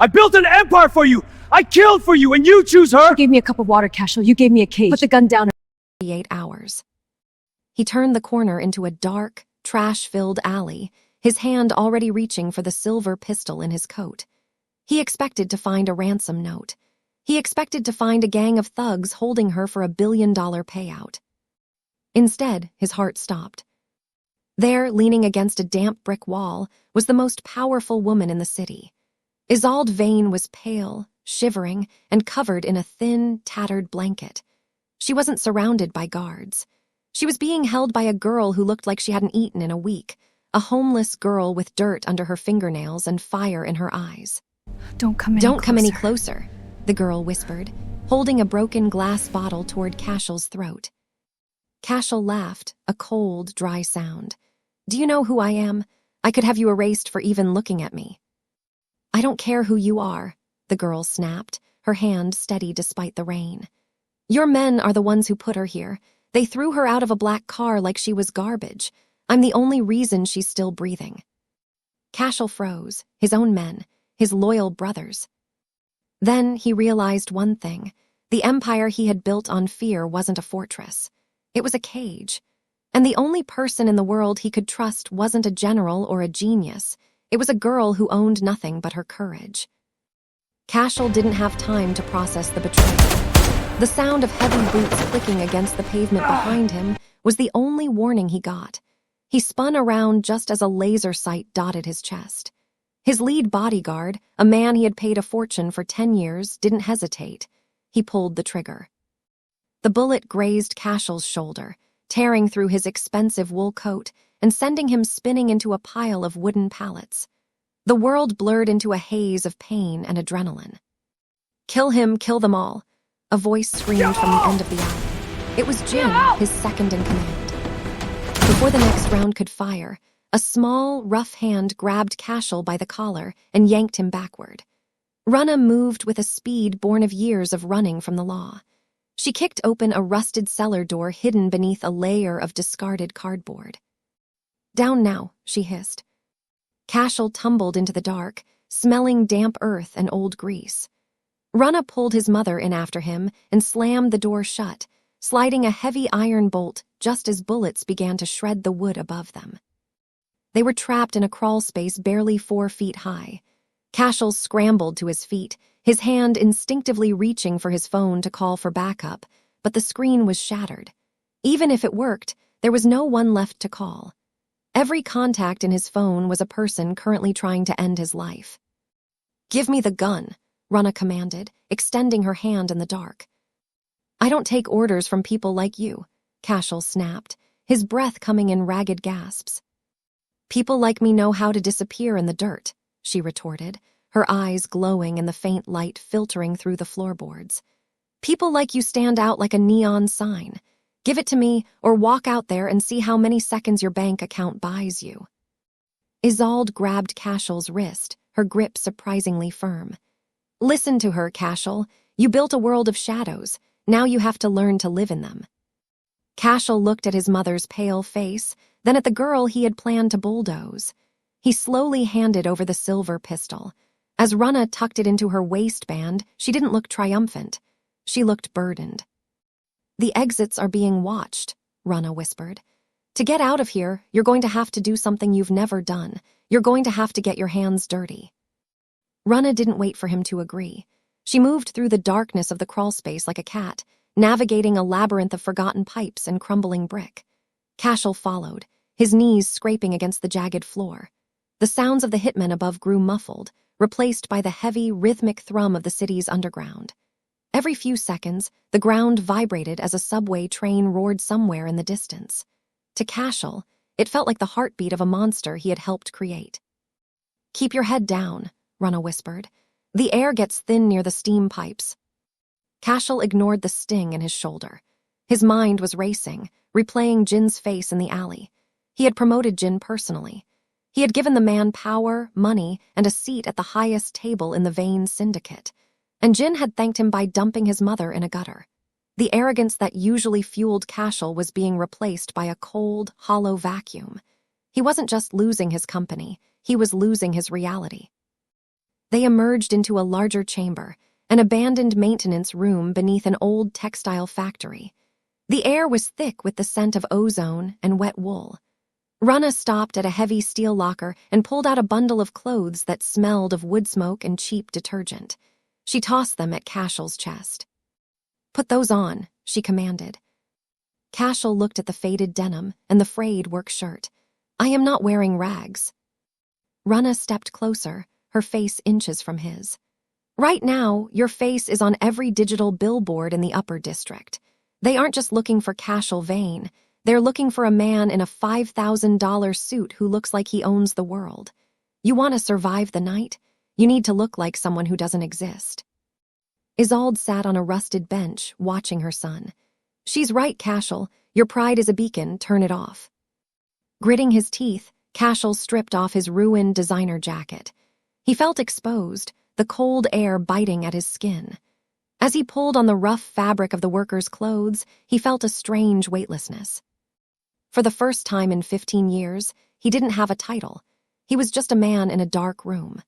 I built an empire for you! I killed for you, and you choose her! You gave me a cup of water, Cashel. You gave me a cage. Put the gun down. 8 hours. He turned the corner into a dark, trash-filled alley, his hand already reaching for the silver pistol in his coat. He expected to find a ransom note. He expected to find a gang of thugs holding her for $1 billion payout. Instead, his heart stopped. There, leaning against a damp brick wall, was the most powerful woman in the city. Cashel Vane was pale, shivering, and covered in a thin, tattered blanket. She wasn't surrounded by guards. She was being held by a girl who looked like she hadn't eaten in a week, a homeless girl with dirt under her fingernails and fire in her eyes. Don't come any closer, the girl whispered, holding a broken glass bottle toward Cashel's throat. Cashel laughed, a cold, dry sound. Do you know who I am? I could have you erased for even looking at me. I don't care who you are, the girl snapped, her hand steady despite the rain. Your men are the ones who put her here. They threw her out of a black car like she was garbage. I'm the only reason she's still breathing. Cashel froze, his own men, his loyal brothers. Then he realized one thing. The empire he had built on fear wasn't a fortress. It was a cage. And the only person in the world he could trust wasn't a general or a genius. It was a girl who owned nothing but her courage. Cashel didn't have time to process the betrayal. The sound of heavy boots clicking against the pavement behind him was the only warning he got. He spun around just as a laser sight dotted his chest. His lead bodyguard, a man he had paid a fortune for 10 years, didn't hesitate. He pulled the trigger. The bullet grazed Cashel's shoulder, tearing through his expensive wool coat and sending him spinning into a pile of wooden pallets. The world blurred into a haze of pain and adrenaline. Kill him, kill them all. A voice screamed from the end of the alley. It was Jin, his second in command. Before the next round could fire, a small, rough hand grabbed Cashel by the collar and yanked him backward. Runna moved with a speed born of years of running from the law. She kicked open a rusted cellar door hidden beneath a layer of discarded cardboard. Down now, she hissed. Cashel tumbled into the dark, smelling damp earth and old grease. Runna pulled his mother in after him and slammed the door shut, sliding a heavy iron bolt just as bullets began to shred the wood above them. They were trapped in a crawl space barely 4 feet high. Cashel scrambled to his feet, his hand instinctively reaching for his phone to call for backup, but the screen was shattered. Even if it worked, there was no one left to call. Every contact in his phone was a person currently trying to end his life. "Give me the gun," Runna commanded, extending her hand in the dark. "I don't take orders from people like you," Cashel snapped, his breath coming in ragged gasps. "People like me know how to disappear in the dirt," she retorted, her eyes glowing in the faint light filtering through the floorboards. "People like you stand out like a neon sign. Give it to me, or walk out there and see how many seconds your bank account buys you." Isolde grabbed Cashel's wrist, her grip surprisingly firm. "Listen to her, Cashel. You built a world of shadows. Now you have to learn to live in them." Cashel looked at his mother's pale face, then at the girl he had planned to bulldoze. He slowly handed over the silver pistol. As Runna tucked it into her waistband, she didn't look triumphant. She looked burdened. "The exits are being watched," Runna whispered. "To get out of here, you're going to have to do something you've never done. You're going to have to get your hands dirty." Runna didn't wait for him to agree. She moved through the darkness of the crawlspace like a cat, navigating a labyrinth of forgotten pipes and crumbling brick. Cashel followed, his knees scraping against the jagged floor. The sounds of the hitmen above grew muffled, replaced by the heavy, rhythmic thrum of the city's underground. Every few seconds, the ground vibrated as a subway train roared somewhere in the distance. To Cashel, it felt like the heartbeat of a monster he had helped create. "Keep your head down," Runna whispered. "The air gets thin near the steam pipes." Cashel ignored the sting in his shoulder. His mind was racing, replaying Jin's face in the alley. He had promoted Jin personally. He had given the man power, money, and a seat at the highest table in the Vane syndicate. And Jin had thanked him by dumping his mother in a gutter. The arrogance that usually fueled Cashel was being replaced by a cold, hollow vacuum. He wasn't just losing his company, he was losing his reality. They emerged into a larger chamber, an abandoned maintenance room beneath an old textile factory. The air was thick with the scent of ozone and wet wool. Rana stopped at a heavy steel locker and pulled out a bundle of clothes that smelled of wood smoke and cheap detergent. She tossed them at Cashel's chest. "Put those on," she commanded. Cashel looked at the faded denim and the frayed work shirt. "I am not wearing rags." Rana stepped closer, her face inches from his. "Right now, your face is on every digital billboard in the Upper District. They aren't just looking for Cashel Vane. They're looking for a man in a $5,000 suit who looks like he owns the world. You want to survive the night? You need to look like someone who doesn't exist." Isolde sat on a rusted bench, watching her son. "She's right, Cashel. Your pride is a beacon, turn it off." Gritting his teeth, Cashel stripped off his ruined designer jacket. He felt exposed, the cold air biting at his skin. As he pulled on the rough fabric of the worker's clothes, he felt a strange weightlessness. For the first time in 15 years, he didn't have a title. He was just a man in a dark room.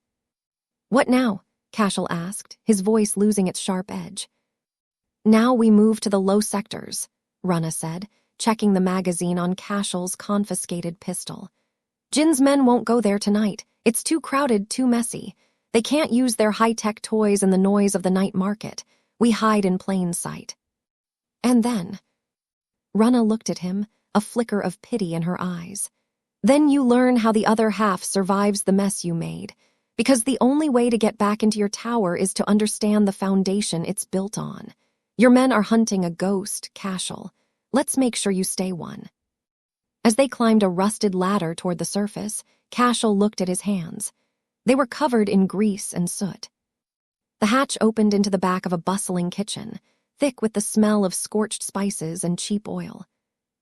"What now?" Cashel asked, his voice losing its sharp edge. "Now we move to the low sectors," Rana said, checking the magazine on Cashel's confiscated pistol. "Jin's men won't go there tonight. It's too crowded, too messy. They can't use their high-tech toys in the noise of the night market. We hide in plain sight." And then, Rana looked at him, a flicker of pity in her eyes. "Then you learn how the other half survives the mess you made, because the only way to get back into your tower is to understand the foundation it's built on. Your men are hunting a ghost, Cashel. Let's make sure you stay one." As they climbed a rusted ladder toward the surface, Cashel looked at his hands. They were covered in grease and soot. The hatch opened into the back of a bustling kitchen, thick with the smell of scorched spices and cheap oil.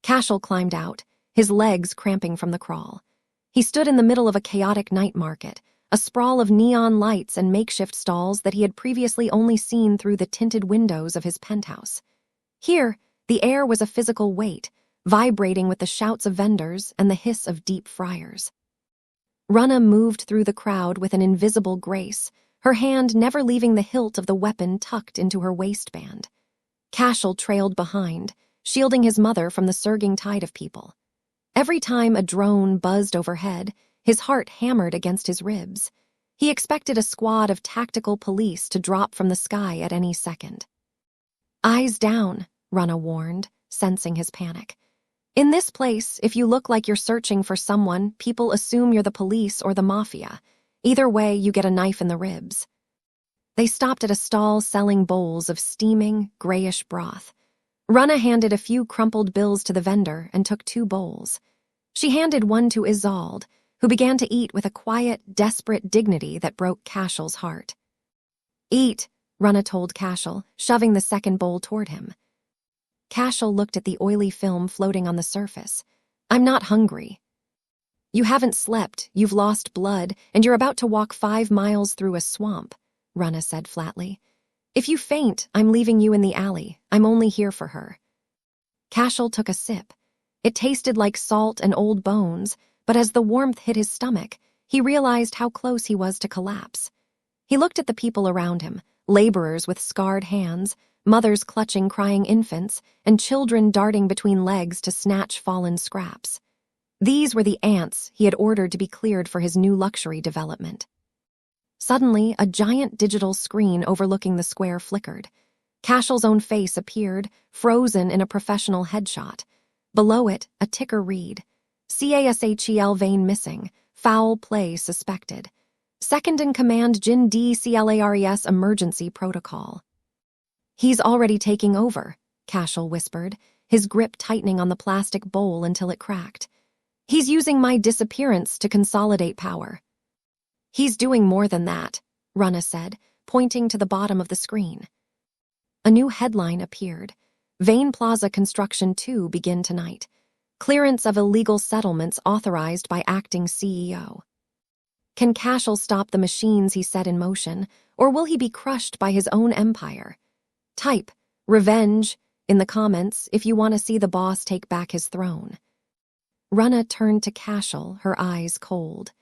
Cashel climbed out, his legs cramping from the crawl. He stood in the middle of a chaotic night market, a sprawl of neon lights and makeshift stalls that he had previously only seen through the tinted windows of his penthouse. Here, the air was a physical weight, vibrating with the shouts of vendors and the hiss of deep fryers. Rana moved through the crowd with an invisible grace, her hand never leaving the hilt of the weapon tucked into her waistband. Cashel trailed behind, shielding his mother from the surging tide of people. Every time a drone buzzed overhead, his heart hammered against his ribs. He expected a squad of tactical police to drop from the sky at any second. "Eyes down," Rana warned, sensing his panic. "In this place, if you look like you're searching for someone, people assume you're the police or the mafia. Either way, you get a knife in the ribs." They stopped at a stall selling bowls of steaming, grayish broth. Rana handed a few crumpled bills to the vendor and took 2 bowls. She handed one to Isolde, who began to eat with a quiet, desperate dignity that broke Cashel's heart. "Eat," Rana told Cashel, shoving the second bowl toward him. Cashel looked at the oily film floating on the surface. "I'm not hungry." "You haven't slept, you've lost blood, and you're about to walk 5 miles through a swamp," Rana said flatly. "If you faint, I'm leaving you in the alley. I'm only here for her." Cashel took a sip. It tasted like salt and old bones, but as the warmth hit his stomach, he realized how close he was to collapse. He looked at the people around him, laborers with scarred hands, mothers clutching crying infants, and children darting between legs to snatch fallen scraps. These were the ants he had ordered to be cleared for his new luxury development. Suddenly, a giant digital screen overlooking the square flickered. Cashel's own face appeared, frozen in a professional headshot. Below it, a ticker read, "Cashel Vane missing, foul play suspected. Second in command Jin D. Clares emergency protocol." "He's already taking over," Cashel whispered, his grip tightening on the plastic bowl until it cracked. "He's using my disappearance to consolidate power." "He's doing more than that," Rana said, pointing to the bottom of the screen. A new headline appeared. "Vane Plaza Construction 2 begin tonight. Clearance of illegal settlements authorized by acting CEO." Can Cashel stop the machines he set in motion, or will he be crushed by his own empire? Type "revenge" in the comments if you want to see the boss take back his throne. Rana turned to Cashel, her eyes cold.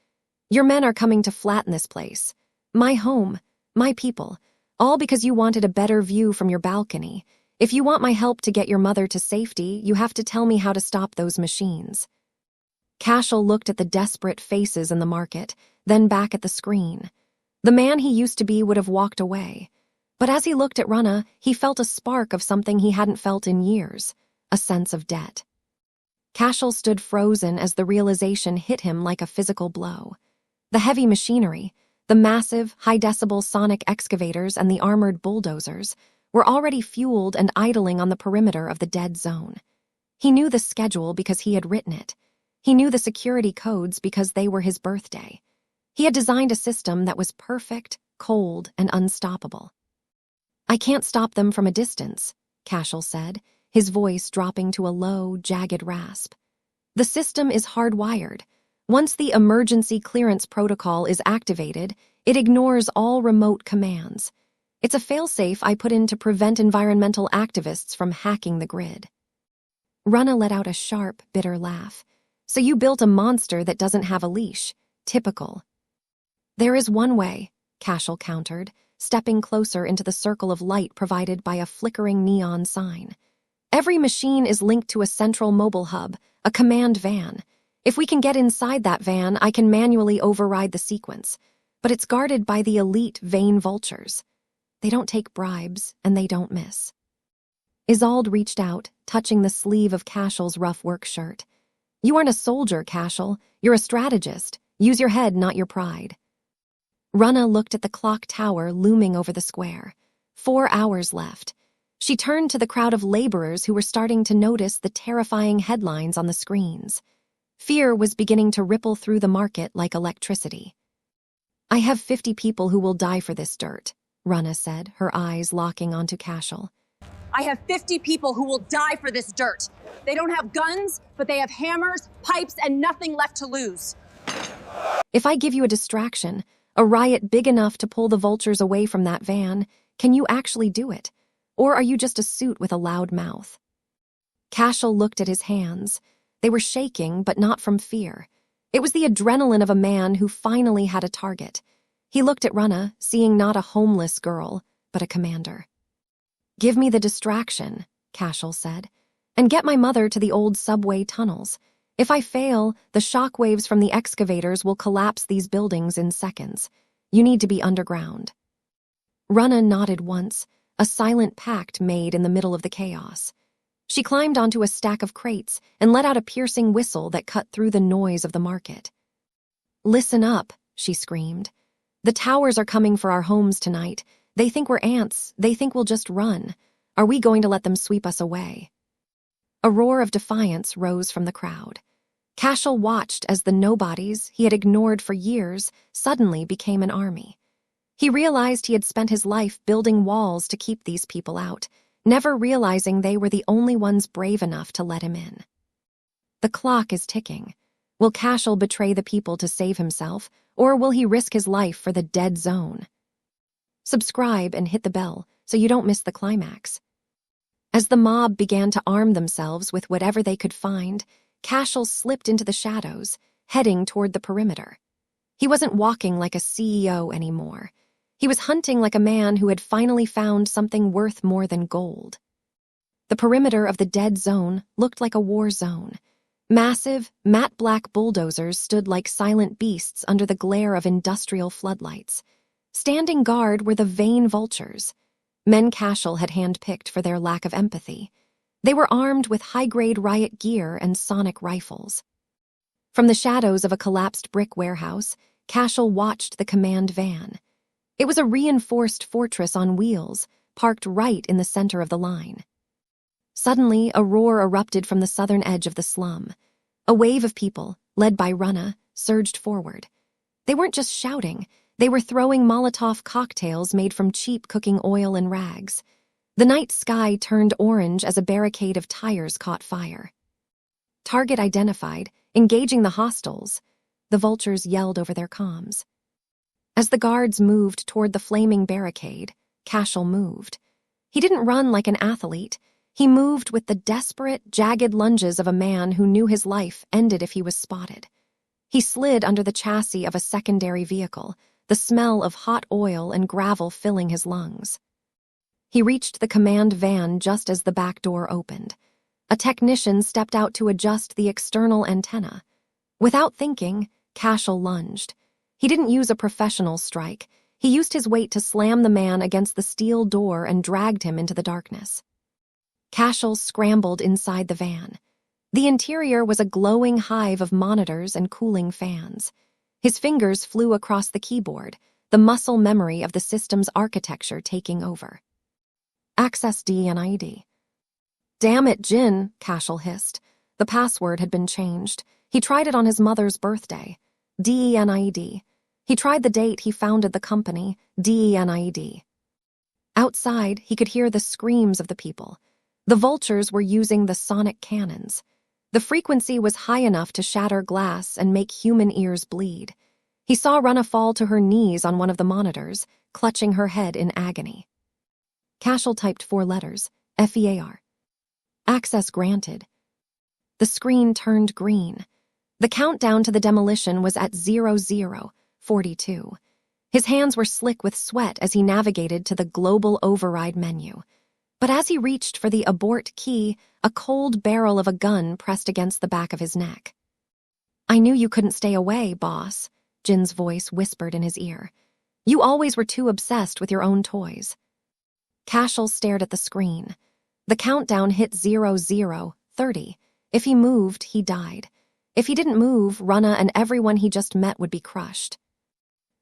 "Your men are coming to flatten this place. My home, my people, all because you wanted a better view from your balcony. If you want my help to get your mother to safety, you have to tell me how to stop those machines." Cashel looked at the desperate faces in the market, then back at the screen. The man he used to be would have walked away. But as he looked at Rana, he felt a spark of something he hadn't felt in years, a sense of debt. Cashel stood frozen as the realization hit him like a physical blow. The heavy machinery, the massive, high-decibel sonic excavators and the armored bulldozers, were already fueled and idling on the perimeter of the dead zone. He knew the schedule because he had written it. He knew the security codes because they were his birthday. He had designed a system that was perfect, cold, and unstoppable. "I can't stop them from a distance," Cashel said, his voice dropping to a low, jagged rasp. "The system is hardwired. Once the emergency clearance protocol is activated, it ignores all remote commands. It's a failsafe I put in to prevent environmental activists from hacking the grid." Rana let out a sharp, bitter laugh. "So you built a monster that doesn't have a leash. Typical." "There is one way," Cashel countered, stepping closer into the circle of light provided by a flickering neon sign. "Every machine is linked to a central mobile hub, a command van. If we can get inside that van, I can manually override the sequence. But it's guarded by the elite Vane vultures. They don't take bribes, and they don't miss." Isolde reached out, touching the sleeve of Cashel's rough work shirt. "You aren't a soldier, Cashel. You're a strategist. Use your head, not your pride." Rana looked at the clock tower looming over the square. 4 hours left. She turned to the crowd of laborers who were starting to notice the terrifying headlines on the screens. Fear was beginning to ripple through the market like electricity. "I have 50 people who will die for this dirt," Rana said, her eyes locking onto Cashel. "I have 50 people who will die for this dirt. They don't have guns, but they have hammers, pipes, and nothing left to lose." "If I give you a distraction, a riot big enough to pull the vultures away from that van, can you actually do it? Or are you just a suit with a loud mouth?" Cashel looked at his hands. They were shaking, but not from fear. It was the adrenaline of a man who finally had a target. He looked at Rana, seeing not a homeless girl, but a commander. "Give me the distraction," Cashel said, "and get my mother to the old subway tunnels. If I fail, the shockwaves from the excavators will collapse these buildings in seconds. You need to be underground." Rana nodded once, a silent pact made in the middle of the chaos. She climbed onto a stack of crates and let out a piercing whistle that cut through the noise of the market. "Listen up," she screamed. "The towers are coming for our homes tonight. They think we're ants. They think we'll just run. Are we going to let them sweep us away?" A roar of defiance rose from the crowd. Cashel watched as the nobodies he had ignored for years suddenly became an army. He realized he had spent his life building walls to keep these people out, never realizing they were the only ones brave enough to let him in. The clock is ticking. Will Cashel betray the people to save himself, or will he risk his life for the dead zone? Subscribe and hit the bell so you don't miss the climax. As the mob began to arm themselves with whatever they could find, Cashel slipped into the shadows, heading toward the perimeter. He wasn't walking like a CEO anymore. He was hunting like a man who had finally found something worth more than gold. The perimeter of the dead zone looked like a war zone. Massive, matte black bulldozers stood like silent beasts under the glare of industrial floodlights. Standing guard were the Vane vultures, men Cashel had handpicked for their lack of empathy. They were armed with high-grade riot gear and sonic rifles. From the shadows of a collapsed brick warehouse, Cashel watched the command van. It was a reinforced fortress on wheels, parked right in the center of the line. Suddenly, a roar erupted from the southern edge of the slum. A wave of people, led by Rana, surged forward. They weren't just shouting, they were throwing Molotov cocktails made from cheap cooking oil and rags. The night sky turned orange as a barricade of tires caught fire. Target identified, engaging the hostiles, the vultures yelled over their comms. As the guards moved toward the flaming barricade, Cashel moved. He didn't run like an athlete. He moved with the desperate, jagged lunges of a man who knew his life ended if he was spotted. He slid under the chassis of a secondary vehicle, the smell of hot oil and gravel filling his lungs. He reached the command van just as the back door opened. A technician stepped out to adjust the external antenna. Without thinking, Cashel lunged. He didn't use a professional strike. He used his weight to slam the man against the steel door and dragged him into the darkness. Cashel scrambled inside the van. The interior was a glowing hive of monitors and cooling fans. His fingers flew across the keyboard, the muscle memory of the system's architecture taking over. Access DNID. Damn it, Jin, Cashel hissed. The password had been changed. He tried it on his mother's birthday. DENID. He tried the date he founded the company, DENID. Outside, he could hear the screams of the people. The vultures were using the sonic cannons. The frequency was high enough to shatter glass and make human ears bleed. He saw Rana fall to her knees on one of the monitors, clutching her head in agony. Cashel typed 4 letters, FEAR. Access granted. The screen turned green. The countdown to the demolition was at 0042. His hands were slick with sweat as he navigated to the global override menu. But as he reached for the abort key, a cold barrel of a gun pressed against the back of his neck. I knew you couldn't stay away, boss, Jin's voice whispered in his ear. You always were too obsessed with your own toys. Cashel stared at the screen. The countdown hit 0030. If he moved, he died. If he didn't move, Rana and everyone he just met would be crushed.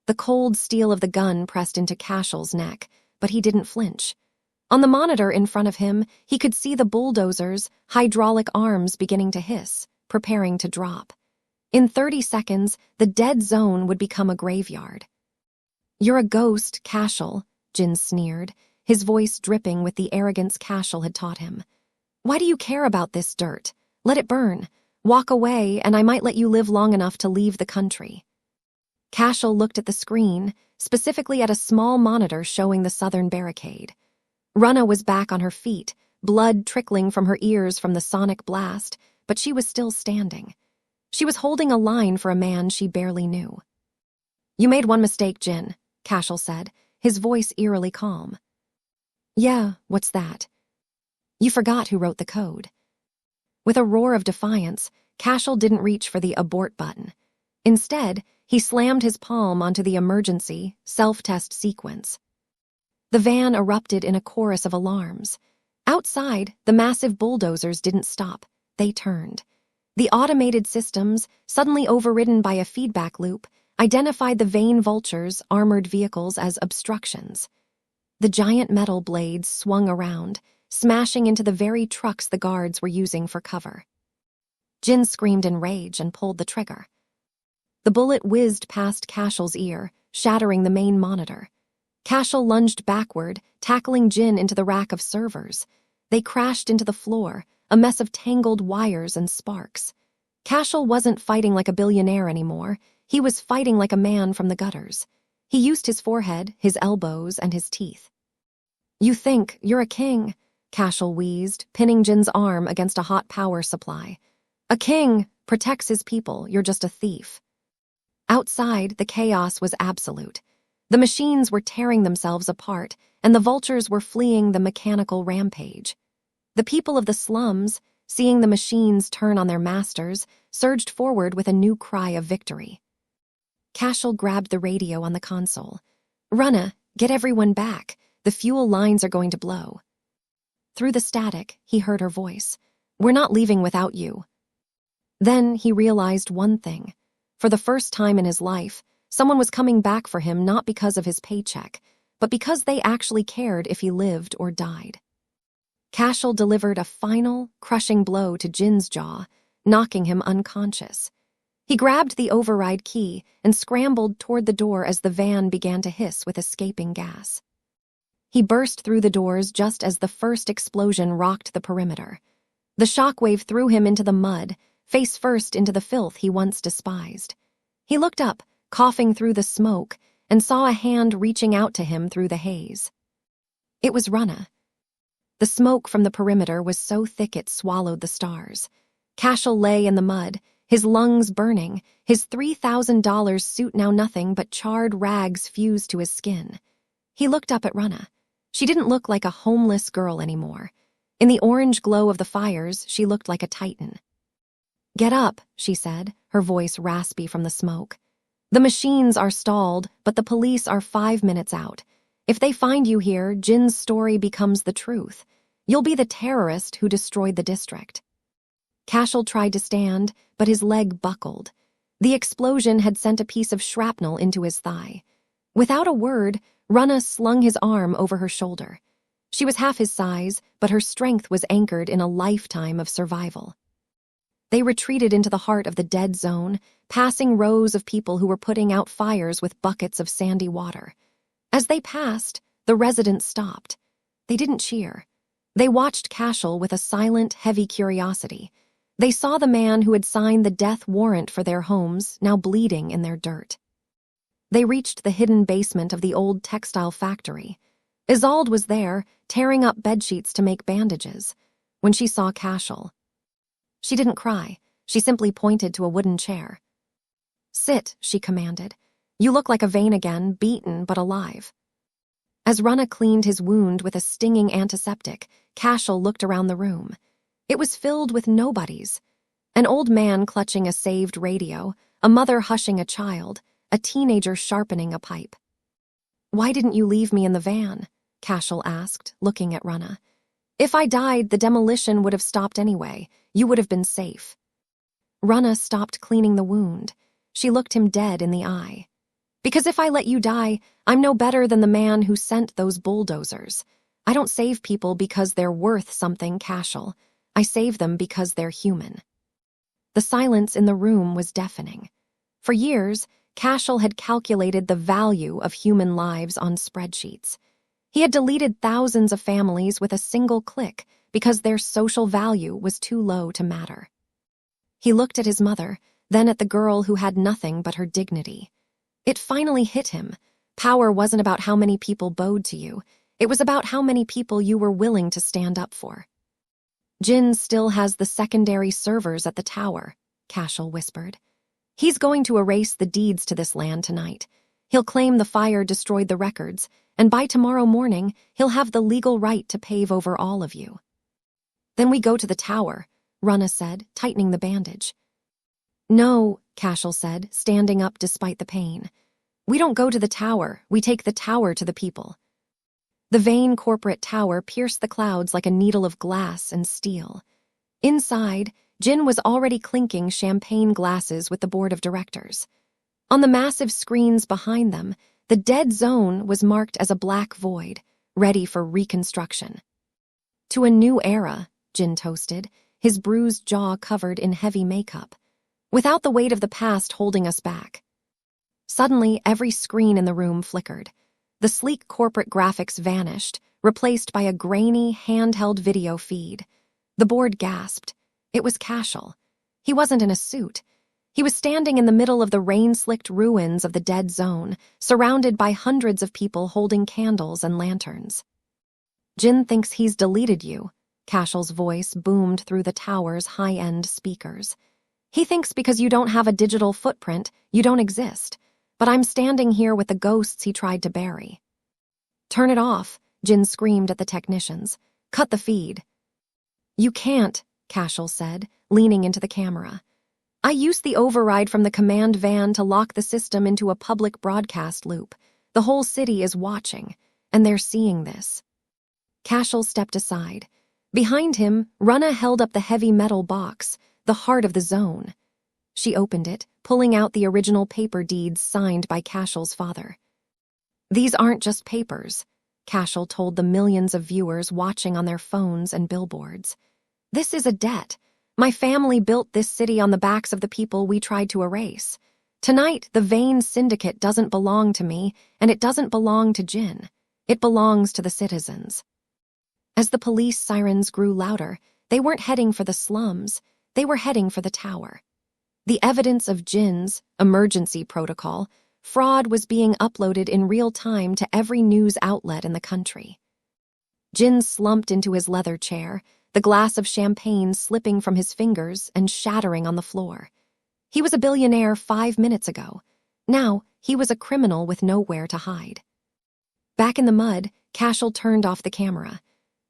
The cold steel of the gun pressed into Cashel's neck, but he didn't flinch. On the monitor in front of him, he could see the bulldozer's hydraulic arms beginning to hiss, preparing to drop. In 30 seconds, the dead zone would become a graveyard. You're a ghost, Cashel, Jin sneered, his voice dripping with the arrogance Cashel had taught him. Why do you care about this dirt? Let it burn. Walk away, and I might let you live long enough to leave the country. Cashel looked at the screen, specifically at a small monitor showing the southern barricade. Rana was back on her feet, blood trickling from her ears from the sonic blast, but she was still standing. She was holding a line for a man she barely knew. You made one mistake, Jin, Cashel said, his voice eerily calm. Yeah, what's that? You forgot who wrote the code. With a roar of defiance, Cashel didn't reach for the abort button. Instead, he slammed his palm onto the emergency, self-test sequence. The van erupted in a chorus of alarms. Outside, the massive bulldozers didn't stop. They turned. The automated systems, suddenly overridden by a feedback loop, identified the Vane vultures' armored vehicles as obstructions. The giant metal blades swung around, smashing into the very trucks the guards were using for cover. Jin screamed in rage and pulled the trigger. The bullet whizzed past Cashel's ear, shattering the main monitor. Cashel lunged backward, tackling Jin into the rack of servers. They crashed into the floor, a mess of tangled wires and sparks. Cashel wasn't fighting like a billionaire anymore. He was fighting like a man from the gutters. He used his forehead, his elbows, and his teeth. You think you're a king, Cashel wheezed, pinning Jin's arm against a hot power supply. A king protects his people, you're just a thief. Outside, the chaos was absolute. The machines were tearing themselves apart, and the vultures were fleeing the mechanical rampage. The people of the slums, seeing the machines turn on their masters, surged forward with a new cry of victory. Cashel grabbed the radio on the console. Rana, get everyone back. The fuel lines are going to blow. Through the static, he heard her voice. We're not leaving without you. Then he realized one thing. For the first time in his life, someone was coming back for him not because of his paycheck, but because they actually cared if he lived or died. Cashel delivered a final, crushing blow to Jin's jaw, knocking him unconscious. He grabbed the override key and scrambled toward the door as the van began to hiss with escaping gas. He burst through the doors just as the first explosion rocked the perimeter. The shockwave threw him into the mud, face first into the filth he once despised. He looked up, coughing through the smoke, and saw a hand reaching out to him through the haze. It was Rana. The smoke from the perimeter was so thick it swallowed the stars. Cashel lay in the mud, his lungs burning, his $3,000 suit now nothing but charred rags fused to his skin. He looked up at Rana. She didn't look like a homeless girl anymore. In the orange glow of the fires, she looked like a titan. "Get up," she said, her voice raspy from the smoke. "The machines are stalled, but the police are 5 minutes out. If they find you here, Jin's story becomes the truth. You'll be the terrorist who destroyed the district." Cashel tried to stand, but his leg buckled. The explosion had sent a piece of shrapnel into his thigh. Without a word, Rana slung his arm over her shoulder. She was half his size, but her strength was anchored in a lifetime of survival. They retreated into the heart of the dead zone, passing rows of people who were putting out fires with buckets of sandy water. As they passed, the residents stopped. They didn't cheer. They watched Cashel with a silent, heavy curiosity. They saw the man who had signed the death warrant for their homes, now bleeding in their dirt. They reached the hidden basement of the old textile factory. Isolde was there, tearing up bedsheets to make bandages. When she saw Cashel, she didn't cry. She simply pointed to a wooden chair. "Sit," she commanded. "You look like a Vane again, beaten but alive." As Rana cleaned his wound with a stinging antiseptic, Cashel looked around the room. It was filled with nobodies. An old man clutching a saved radio, a mother hushing a child, a teenager sharpening a pipe. "Why didn't you leave me in the van?" Cashel asked, looking at Rana. "If I died, the demolition would have stopped anyway. You would have been safe." Rana stopped cleaning the wound. She looked him dead in the eye. "Because if I let you die, I'm no better than the man who sent those bulldozers. I don't save people because they're worth something, Cashel. I save them because they're human." The silence in the room was deafening. For years, Cashel had calculated the value of human lives on spreadsheets. He had deleted thousands of families with a single click because their social value was too low to matter. He looked at his mother, then at the girl who had nothing but her dignity. It finally hit him. Power wasn't about how many people bowed to you. It was about how many people you were willing to stand up for. "Jin still has the secondary servers at the tower," Cashel whispered. "He's going to erase the deeds to this land tonight. He'll claim the fire destroyed the records, and by tomorrow morning, he'll have the legal right to pave over all of you." "Then we go to the tower," Rana said, tightening the bandage. "No," Cashel said, standing up despite the pain. "We don't go to the tower, we take the tower to the people." The Vane corporate tower pierced the clouds like a needle of glass and steel. Inside, Jin was already clinking champagne glasses with the board of directors. On the massive screens behind them, the dead zone was marked as a black void, ready for reconstruction. "To a new era," Jin toasted, his bruised jaw covered in heavy makeup. "Without the weight of the past holding us back." Suddenly, every screen in the room flickered. The sleek corporate graphics vanished, replaced by a grainy, handheld video feed. The board gasped. It was Cashel. He wasn't in a suit. He was standing in the middle of the rain-slicked ruins of the dead zone, surrounded by hundreds of people holding candles and lanterns. "Jin thinks he's deleted you," Cashel's voice boomed through the tower's high-end speakers. "He thinks because you don't have a digital footprint, you don't exist. But I'm standing here with the ghosts he tried to bury." "Turn it off," Jin screamed at the technicians. "Cut the feed." "You can't," Cashel said, leaning into the camera. "I used the override from the command van to lock the system into a public broadcast loop. The whole city is watching, and they're seeing this." Cashel stepped aside. Behind him, Rana held up the heavy metal box, the heart of the zone. She opened it, pulling out the original paper deeds signed by Cashel's father. "These aren't just papers," Cashel told the millions of viewers watching on their phones and billboards. "This is a debt. My family built this city on the backs of the people we tried to erase. Tonight, the Vane Syndicate doesn't belong to me, and it doesn't belong to Jin. It belongs to the citizens." As the police sirens grew louder, they weren't heading for the slums, they were heading for the tower. The evidence of Jin's emergency protocol fraud was being uploaded in real time to every news outlet in the country. Jin slumped into his leather chair, the glass of champagne slipping from his fingers and shattering on the floor. He was a billionaire 5 minutes ago. Now, he was a criminal with nowhere to hide. Back in the mud, Cashel turned off the camera.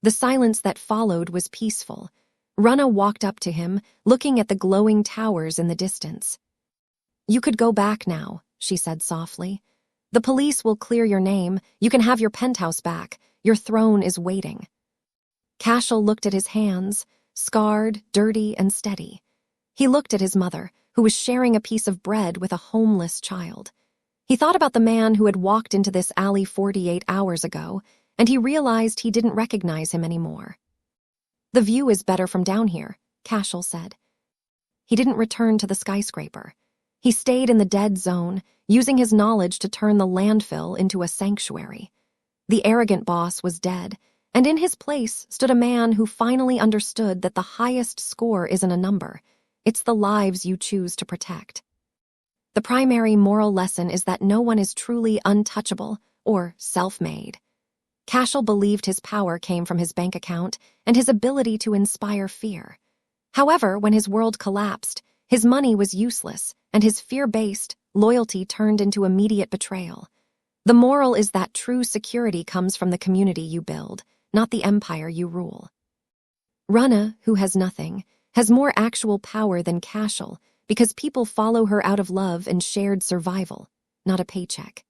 The silence that followed was peaceful. Rana walked up to him, looking at the glowing towers in the distance. "You could go back now," she said softly. "The police will clear your name. You can have your penthouse back. Your throne is waiting." Cashel looked at his hands, scarred, dirty, and steady. He looked at his mother, who was sharing a piece of bread with a homeless child. He thought about the man who had walked into this alley 48 hours ago, and he realized he didn't recognize him anymore. "The view is better from down here," Cashel said. He didn't return to the skyscraper. He stayed in the dead zone, using his knowledge to turn the landfill into a sanctuary. The arrogant boss was dead, and in his place stood a man who finally understood that the highest score isn't a number. It's the lives you choose to protect. The primary moral lesson is that no one is truly untouchable or self-made. Cashel believed his power came from his bank account and his ability to inspire fear. However, when his world collapsed, his money was useless, and his fear-based loyalty turned into immediate betrayal. The moral is that true security comes from the community you build, not the empire you rule. Rana, who has nothing, has more actual power than Cashel because people follow her out of love and shared survival, not a paycheck.